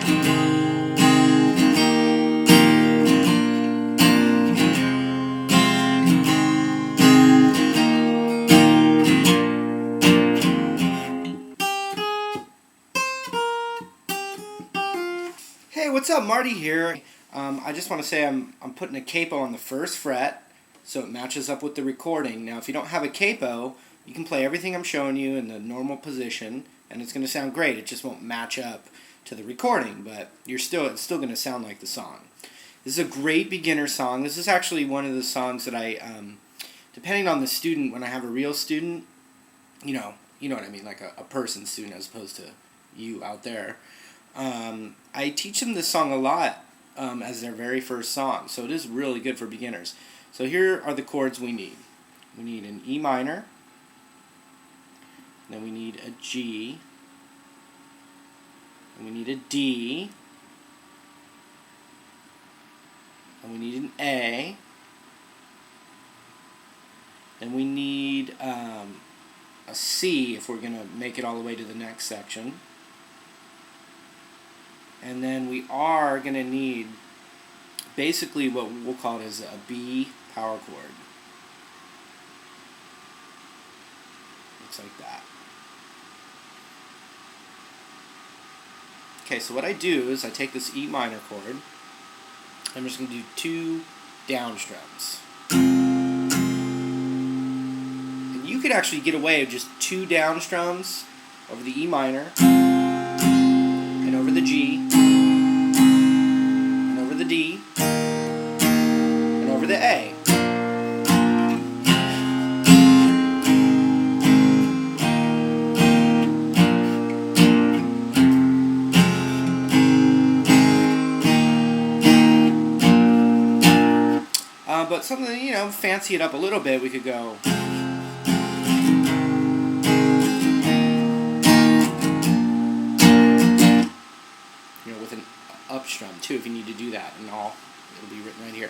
Hey, what's up? Marty here. I just want to say I'm putting a capo on the first fret so it matches up with the recording. Now, if you don't have a capo, you can play everything I'm showing you in the normal position, and it's going to sound great. It just won't match up to the recording, but it's still going to sound like the song. This is a great beginner song. This is actually one of the songs that I, depending on the student, when I have a real student, you know what I mean, like a person student as opposed to you out there. I teach them this song a lot as their very first song, so it is really good for beginners. So here are the chords we need. We need an E minor, then we need a G, and we need a D, and we need an A, and we need a C if we're going to make it all the way to the next section. And then we are going to need basically what we'll call it as a B power chord. Looks like that. Okay, so what I do is I take this E minor chord. I'm just going to do 2 down strums. And you could actually get away with just 2 down strums over the E minor, and over the G, and over the D, and over the A. But something, fancy it up a little bit, we could go. With an up strum too, if you need to do that, and it'll be written right here.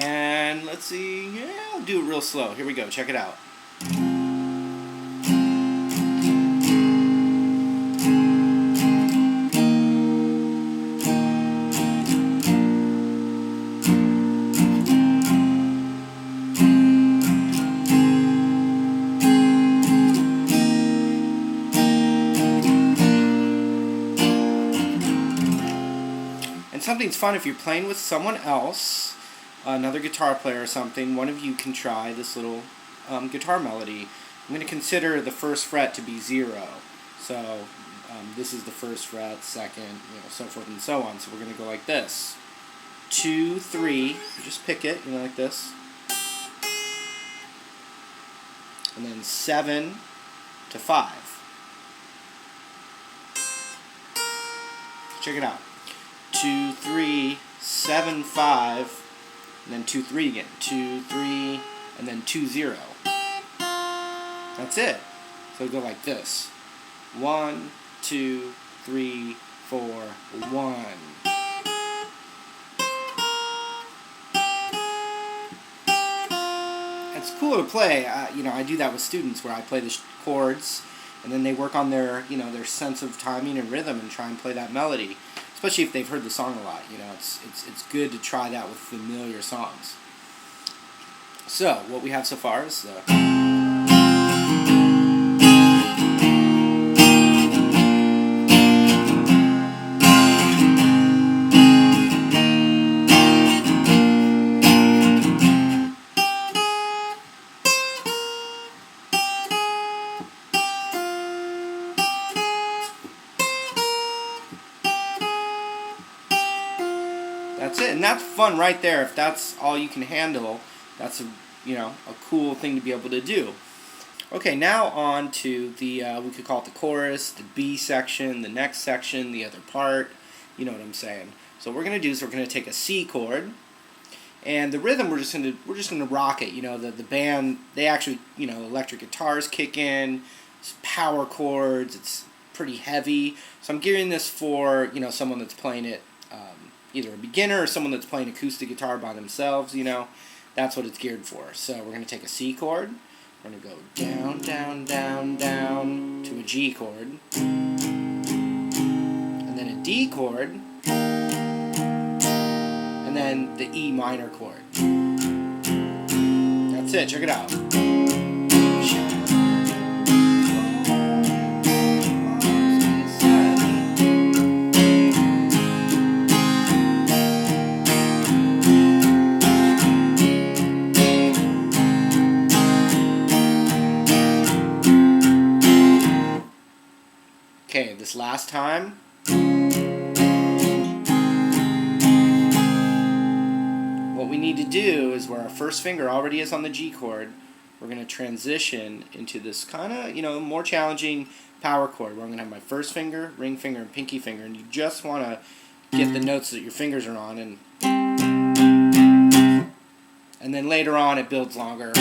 And let's see, I'll do it real slow. Here we go, check it out. Something's fun if you're playing with someone else, another guitar player or something. One of you can try this little guitar melody. I'm going to consider the first fret to be 0. So this is the first fret, second, so forth and so on. So we're going to go like this: 2, 3. You just pick it, like this, and then 7 to 5. Check it out. 2, 3, 7, 5, and then 2, 3 again. 2, 3, and then 2, 0. That's it. So go like this: 1, 2, 3, 4, 1. It's cool to play. I do that with students where I play the chords, and then they work on their sense of timing and rhythm and try and play that melody. Especially if they've heard the song a lot, it's good to try that with familiar songs. So what we have so far is that's it, and that's fun right there. If that's all you can handle, that's a cool thing to be able to do. Okay, now on to the we could call it the chorus, the B section, the next section, the other part. You know what I'm saying? So what we're gonna do is we're gonna take a C chord, and the rhythm we're just gonna rock it. The band, they actually electric guitars kick in, it's power chords. It's pretty heavy. So I'm gearing this for someone that's playing it either a beginner or someone that's playing acoustic guitar by themselves, you know, that's what it's geared for. So we're going to take a C chord, we're going to go down, down, down, down to a G chord, and then a D chord, and then the E minor chord. That's it, check it out. Okay, this last time, what we need to do is where our first finger already is on the G chord, we're going to transition into this kind of, you know, more challenging power chord where I'm going to have my first finger, ring finger, and pinky finger, and you just want to get the notes that your fingers are on, and then later on it builds longer.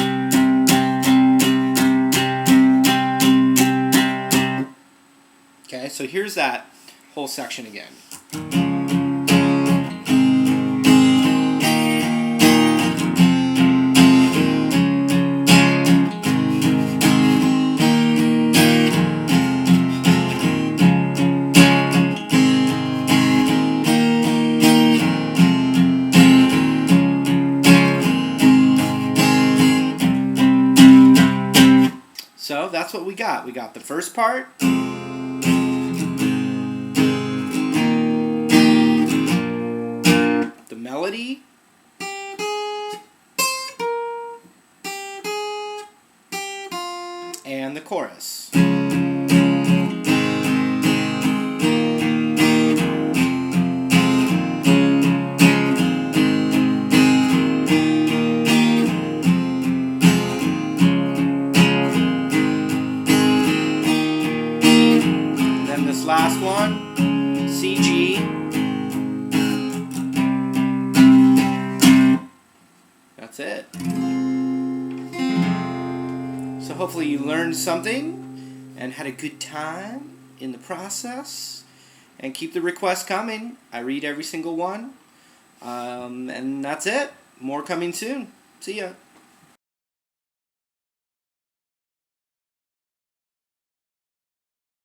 Okay, so here's that whole section again. So that's what we got. We got the first part, the melody, and the chorus. And then this last one, C, G. That's it. So hopefully you learned something and had a good time in the process. And keep the requests coming. I read every single one. And that's it. More coming soon. See ya.